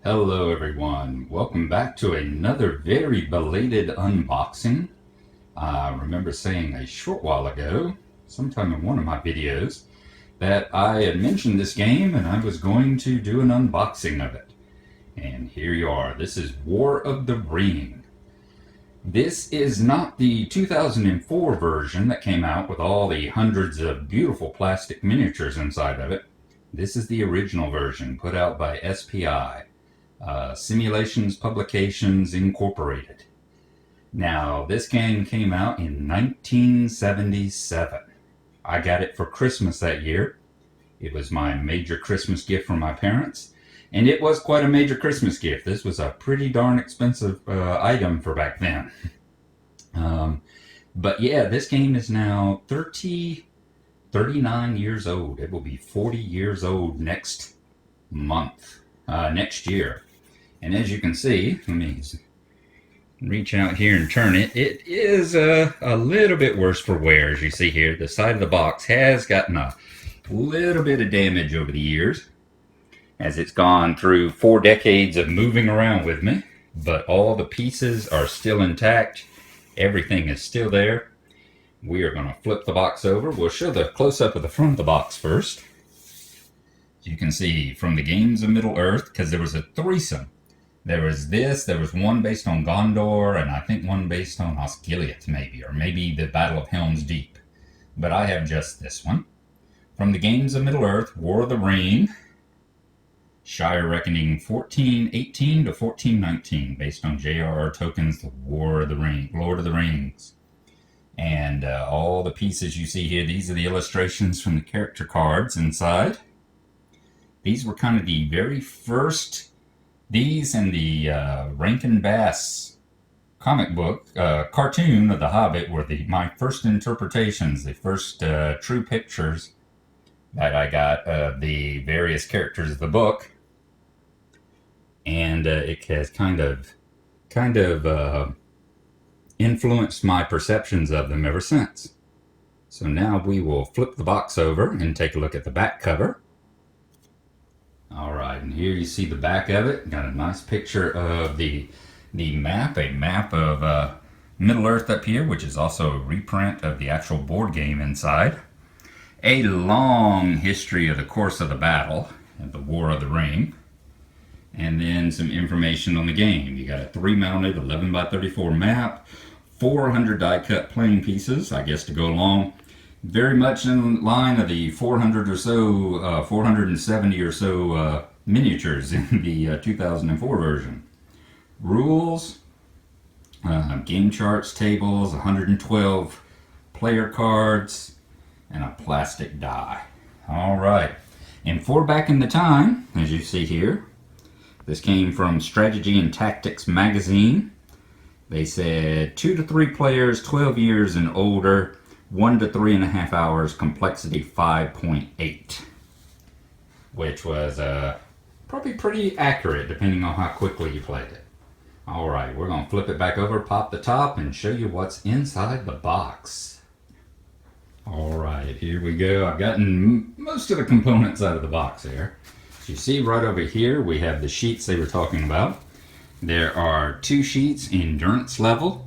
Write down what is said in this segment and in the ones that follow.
Hello everyone, welcome back to another very belated unboxing. I remember saying a short while ago, sometime in one of my videos, that I had mentioned this game and I was going to do an unboxing of it. And here you are, this is War of the Ring. This is not the 2004 version that came out with all the hundreds of beautiful plastic miniatures inside of it. This is the original version put out by SPI. Simulations Publications Incorporated. Now, this game came out in 1977. I got it for Christmas that year. It was my major Christmas gift from my parents, and it was quite a major Christmas gift. This was a pretty darn expensive item for back then. But yeah, this game is now 39 years old. It will be 40 years old next year. And as you can see, let me reach out here and turn it. It is a little bit worse for wear, as you see here. The side of the box has gotten a little bit of damage over the years, as it's gone through 4 decades of moving around with me. But all the pieces are still intact. Everything is still there. We are going to flip the box over. We'll show the close-up of the front of the box first. You can see from the Games of Middle-earth, because there was a threesome. There was this, there was one based on Gondor, and I think one based on Osgiliath, maybe, or maybe the Battle of Helm's Deep. But I have just this one. From the Games of Middle-earth, War of the Ring, Shire Reckoning 1418 to 1419, based on J.R.R. Tolkien's The War of the Ring, Lord of the Rings. And all the pieces you see here, these are the illustrations from the character cards inside. These were kind of the very first. These and the Rankin Bass comic book cartoon of The Hobbit were my first interpretations, the first true pictures that I got of the various characters of the book, and it has kind of influenced my perceptions of them ever since. So now we will flip the box over and take a look at the back cover. Alright, and here you see the back of it. Got a nice picture of the map, a map of Middle-earth up here, which is also a reprint of the actual board game inside. A long history of the course of the battle, and the War of the Ring. And then some information on the game. You got a 3-mounted 11 by 34 map, 400 die-cut playing pieces, I guess, to go along. Very much in line of the 400 or so, 470 or so miniatures in the 2004 version. Rules, game charts, tables, 112 player cards, and a plastic die. Alright, and for back in the time, as you see here, this came from Strategy and Tactics magazine. They said 2 to 3 players, 12 years and older, 1 to 3.5 hours, complexity 5.8, which was probably pretty accurate depending on how quickly you played it. Alright, we're going to flip it back over, pop the top, and show you what's inside the box. Alright, here we go. I've gotten most of the components out of the box here. As you see right over here, we have the sheets they were talking about. There are 2 sheets, endurance level.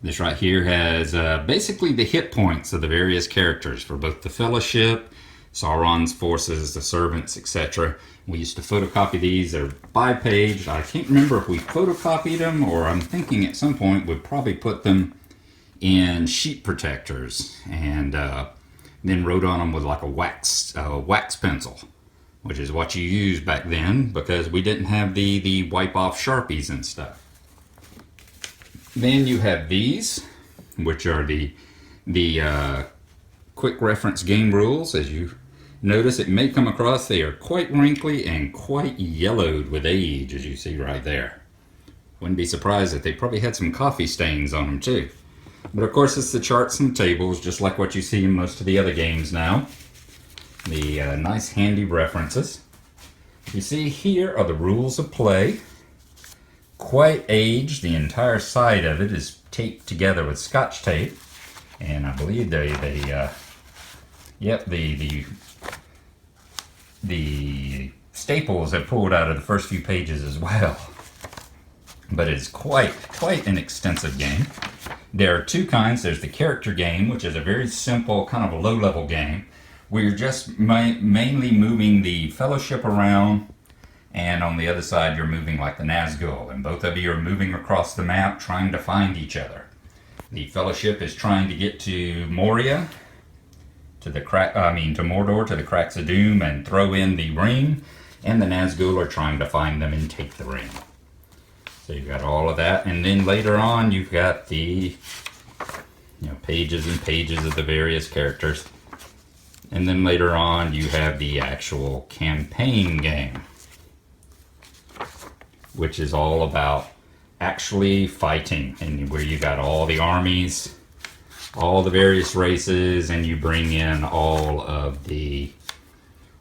This right here has basically the hit points of the various characters for both the Fellowship, Sauron's forces, the servants, etc. We used to photocopy these. They're bi-page. I can't remember if we photocopied them, or I'm thinking at some point we'd probably put them in sheet protectors and then wrote on them with like a wax pencil, which is what you used back then because we didn't have the wipe-off Sharpies and stuff. Then you have these, which are the quick reference game rules. As you notice, it may come across, they are quite wrinkly and quite yellowed with age, as you see right there. Wouldn't be surprised if they probably had some coffee stains on them too. But of course, it's the charts and tables, just like what you see in most of the other games now. The nice handy references. You see here are the rules of play. Quite aged. The entire side of it is taped together with Scotch tape, and I believe the staples have pulled out of the first few pages as well. But it's quite an extensive game. There are two kinds. There's the character game, which is a very simple, kind of a low-level game, where you're just mainly moving the Fellowship around, and on the other side you're moving like the Nazgul, and both of you are moving across the map trying to find each other. The Fellowship is trying to get to Moria, to Mordor, to the Cracks of Doom, and throw in the ring, and the Nazgul are trying to find them and take the ring. So you've got all of that, and then later on you've got the pages and pages of the various characters. And then later on you have the actual campaign game, which is all about actually fighting, and where you got all the armies, all the various races, and you bring in all of the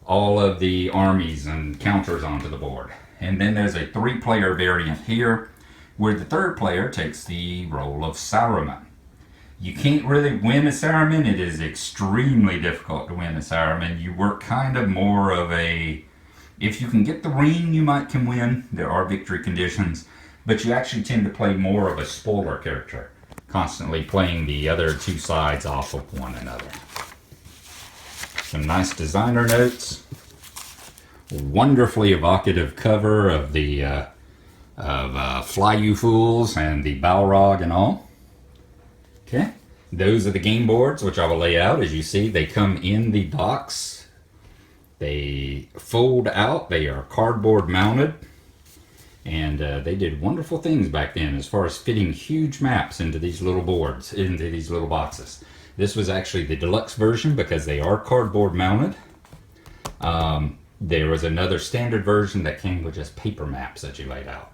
armies and counters onto the board. And then there's a 3-player variant here, where the 3rd player takes the role of Sauron. You can't really win as Sauron. It is extremely difficult to win as Sauron. You work kind of more of a, if you can get the ring, you can win. There are victory conditions, but you actually tend to play more of a spoiler character, constantly playing the other two sides off of one another. Some nice designer notes. Wonderfully evocative cover of the Fly You Fools and the Balrog and all. Okay, those are the game boards, which I will lay out. As you see, they come in the box. They fold out. They are cardboard mounted. And they did wonderful things back then as far as fitting huge maps into these little boards, into these little boxes. This was actually the deluxe version because they are cardboard mounted. There was another standard version that came with just paper maps that you laid out.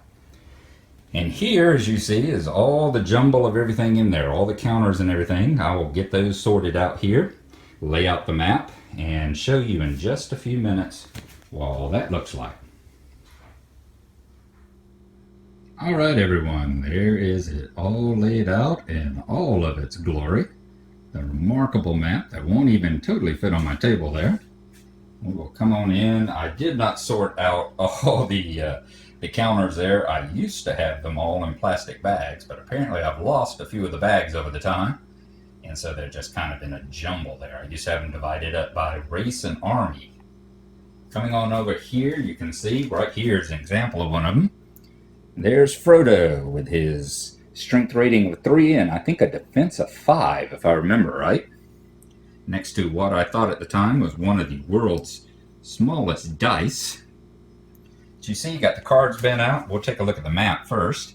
And here, as you see, is all the jumble of everything in there, all the counters and everything. I will get those sorted out here, lay out the map, and show you in just a few minutes what all that looks like. All right, everyone, there is it all laid out in all of its glory. The remarkable map that won't even totally fit on my table there. We will come on in. I did not sort out all the counters there. I used to have them all in plastic bags, but apparently I've lost a few of the bags over the time, and so they're just kind of in a jumble there. I used to have them divided up by race and army. Coming on over here, you can see right here is an example of one of them. There's Frodo with his strength rating of 3 and I think a defense of 5, if I remember right. Next to what I thought at the time was one of the world's smallest dice. As you see, you got the cards bent out. We'll take a look at the map first.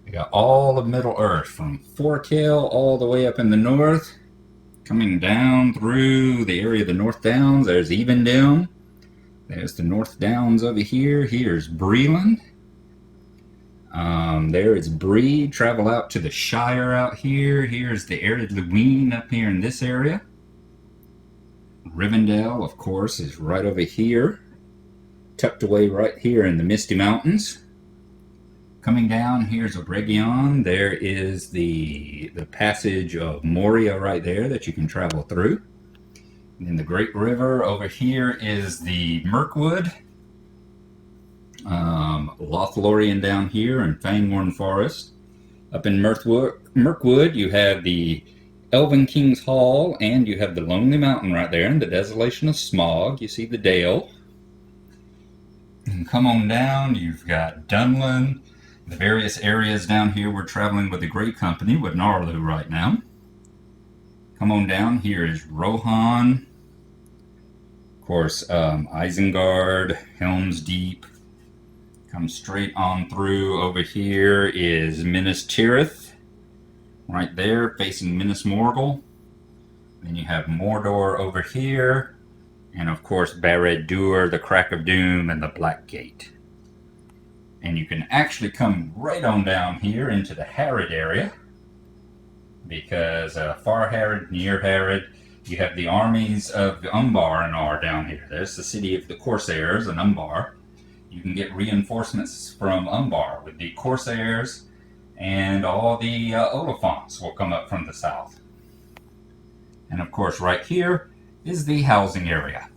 We got all of Middle Earth from Forkill all the way up in the north, coming down through the area of the North Downs. There's Evendale. There's the North Downs over here. Here's Breland. There is Bree. Travel out to the Shire out here. Here's the Arid Luwine up here in this area. Rivendell, of course, is right over here, tucked away right here in the Misty Mountains. Coming down, here's Obregion. There is the passage of Moria right there that you can travel through. And then the Great River over here is the Mirkwood. Lothlorien down here and Fangorn Forest. Up in Mirkwood, you have the Elven King's Hall, and you have the Lonely Mountain right there, and the Desolation of Smog. You see the Dale. And come on down, you've got Dunlin, the various areas down here. We're traveling with the Grey Company with Gnarlo right now. Come on down, here is Rohan. Of course, Isengard, Helm's Deep. Come straight on through. Over here is Minas Tirith, right there, facing Minas Morgul. Then you have Mordor over here, and of course Barad-dûr, the Crack of Doom, and the Black Gate. And you can actually come right on down here into the Harad area, because far Harad, near Harad, you have the armies of Umbar and Ar down here. There's the city of the Corsairs in Umbar. You can get reinforcements from Umbar with the Corsairs, and all the Oliphants will come up from the south. And of course right here is the housing area.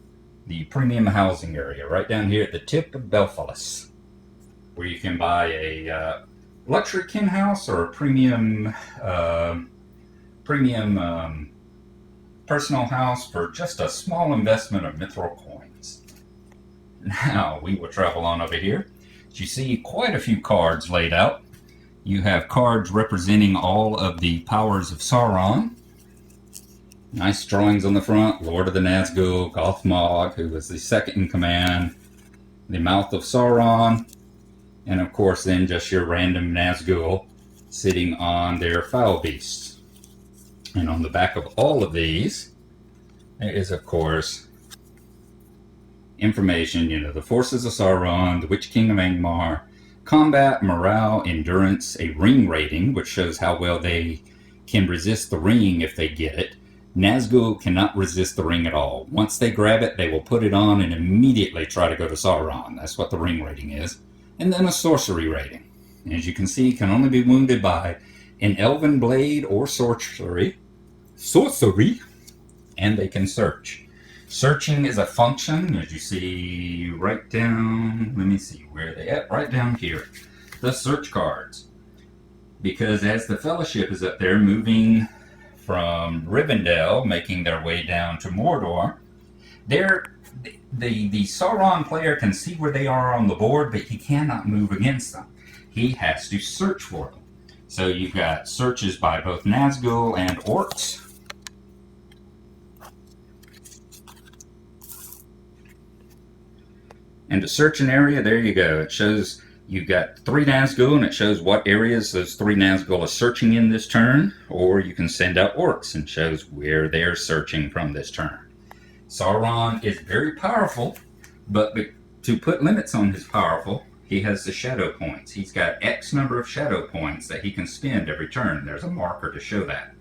the premium housing area, right down here at the tip of Belfast, where you can buy a luxury kin house or a premium personal house for just a small investment of mithril coins. Now we will travel on over here. As you see, quite a few cards laid out. You have cards representing all of the powers of Sauron. Nice drawings on the front. Lord of the Nazgul, Gothmog, who was the second in command, the Mouth of Sauron, and of course then just your random Nazgul sitting on their foul beasts. And on the back of all of these, there is of course information, the forces of Sauron, the Witch King of Angmar, combat, morale, endurance, a ring rating, which shows how well they can resist the ring if they get it. Nazgul cannot resist the ring at all. Once they grab it, they will put it on and immediately try to go to Sauron. That's what the ring rating is. And then a sorcery rating. As you can see, can only be wounded by an elven blade or sorcery, and they can search. Searching is a function, as you see right down, let me see where they at, right down here. The search cards. Because as the Fellowship is up there moving from Rivendell, making their way down to Mordor, the Sauron player can see where they are on the board, but he cannot move against them. He has to search for them. So you've got searches by both Nazgul and Orcs. And to search an area, there you go. It shows you've got 3 Nazgul, and it shows what areas those 3 Nazgul are searching in this turn. Or you can send out Orcs, and shows where they're searching from this turn. Sauron is very powerful, but to put limits on his powerful, he has the shadow points. He's got X number of shadow points that he can spend every turn. There's a marker to show that.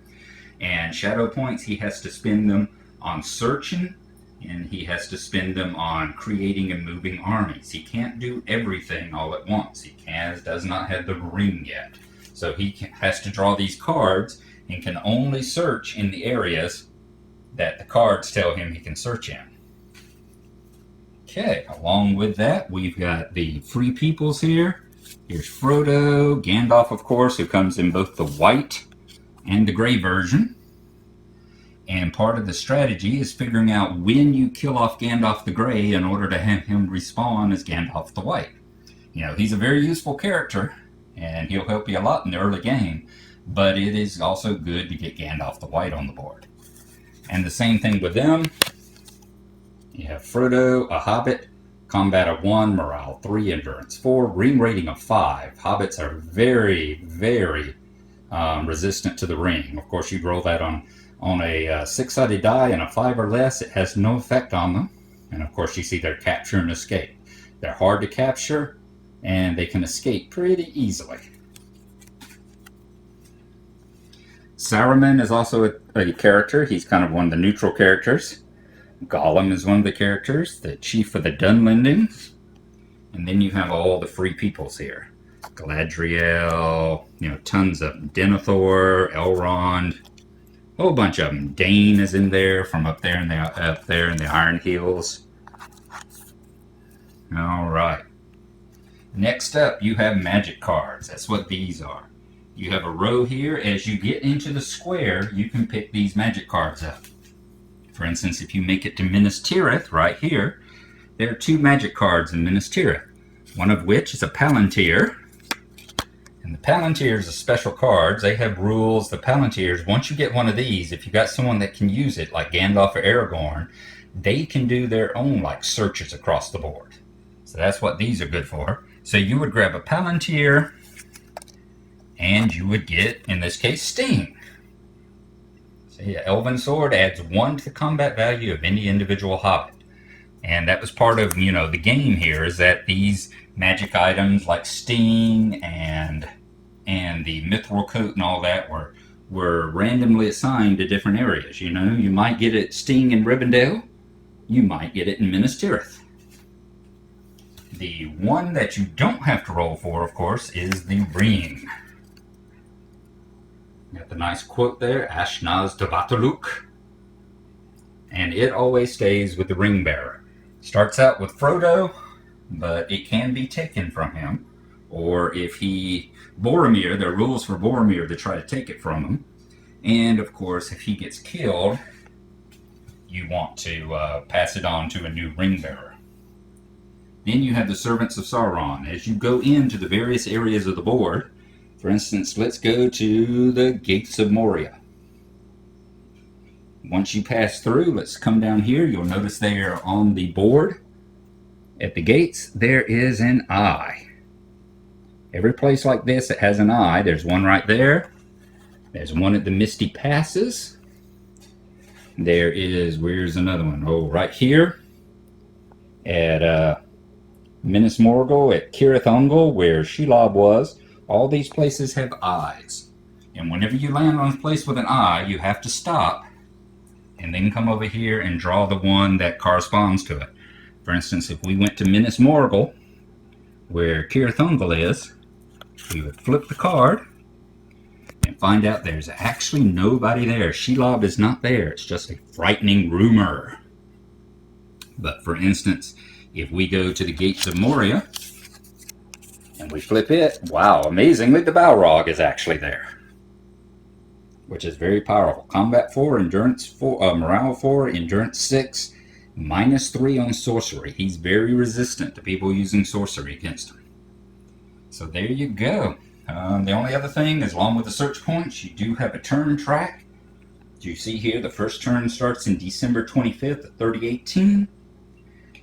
And shadow points, he has to spend them on searching, and he has to spend them on creating and moving armies. He can't do everything all at once. He does not have the ring yet. So he has to draw these cards and can only search in the areas that the cards tell him he can search in. Okay, along with that, we've got the Free Peoples here. Here's Frodo, Gandalf, of course, who comes in both the white and the gray version. And part of the strategy is figuring out when you kill off Gandalf the Grey in order to have him respawn as Gandalf the White. He's a very useful character, and he'll help you a lot in the early game, but it is also good to get Gandalf the White on the board. And the same thing with them. You have Frodo, a Hobbit, combat of 1, morale 3, endurance 4, ring rating of 5. Hobbits are very, very resistant to the ring. Of course, you'd roll that on a 6-sided die and a 5 or less. It has no effect on them. And of course, you see their capture and escape. They're hard to capture, and they can escape pretty easily. Saruman is also a character. He's kind of one of the neutral characters. Gollum is one of the characters, the chief of the Dunlendings. And then you have all the Free Peoples here. Galadriel, tons of them. Denethor, Elrond, a whole bunch of them. Dane is in there, from up there in the Iron Hills. All right. Next up, you have magic cards. That's what these are. You have a row here. As you get into the square, you can pick these magic cards up. For instance, if you make it to Minas Tirith, right here, there are 2 magic cards in Minas Tirith. One of which is a Palantir. And the Palantirs are special cards. They have rules. The Palantirs, once you get one of these, if you got someone that can use it, like Gandalf or Aragorn, they can do their own searches across the board. So that's what these are good for. So you would grab a Palantir, and you would get, in this case, Sting. So yeah, Elven Sword adds 1 to the combat value of any individual Hobbit. And that was part of, the game here, is that these magic items like Sting and the Mithril Coat and all that were randomly assigned to different areas. You might get it Sting in Rivendell, you might get it in Minas Tirith. The one that you don't have to roll for, of course, is the ring. Got the nice quote there, Ashnaz Dabataluk. And it always stays with the ring bearer. Starts out with Frodo, but it can be taken from him. Or if Boromir, there are rules for Boromir to try to take it from him. And of course, if he gets killed, you want to pass it on to a new ring bearer. Then you have the Servants of Sauron. As you go into the various areas of the board, for instance, let's go to the Gates of Moria. Once you pass through, let's come down here. You'll notice there on the board at the gates, there is an eye. Every place like this that has an eye, there's one right there. There's one at the Misty Passes. There is, where's another one? Oh, right here at Minas Morgul, at Cirith Ungol, where Shelob was. All these places have eyes. And whenever you land on a place with an eye, you have to stop and then come over here and draw the one that corresponds to it. For instance, if we went to Minas Morgul, where Cirith Ungol is, we would flip the card and find out there's actually nobody there. Shelob is not there. It's just a frightening rumor. But for instance, if we go to the Gates of Moria and we flip it, wow, amazingly, the Balrog is actually there, which is very powerful. Combat 4, Endurance 4, Morale 4, Endurance 6, -3 on sorcery. He's very resistant to people using sorcery against him. So there you go. The only other thing is, along with the search points, you do have a turn track. As you see here, the first turn starts in December 25th of 3018.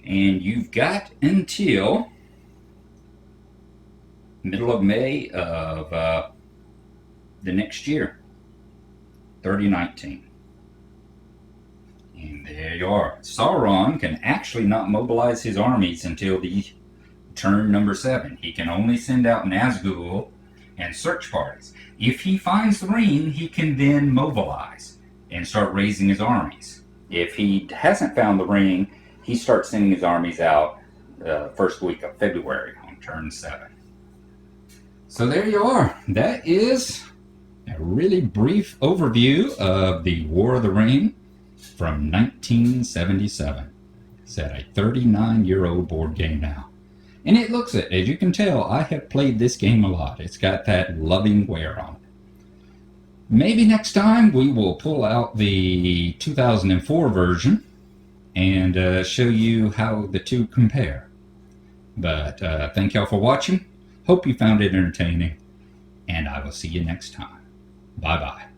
And you've got until middle of May of the next year, 3019. And there you are. Sauron can actually not mobilize his armies until the turn number 7. He can only send out Nazgul and search parties. If he finds the ring, he can then mobilize and start raising his armies. If he hasn't found the ring, he starts sending his armies out first week of February on turn 7. So there you are. That is a really brief overview of the War of the Ring from 1977. It's at a 39-year-old board game now. And it looks it. As you can tell, I have played this game a lot. It's got that loving wear on it. Maybe next time we will pull out the 2004 version and show you how the two compare. But thank y'all for watching. Hope you found it entertaining. And I will see you next time. Bye-bye.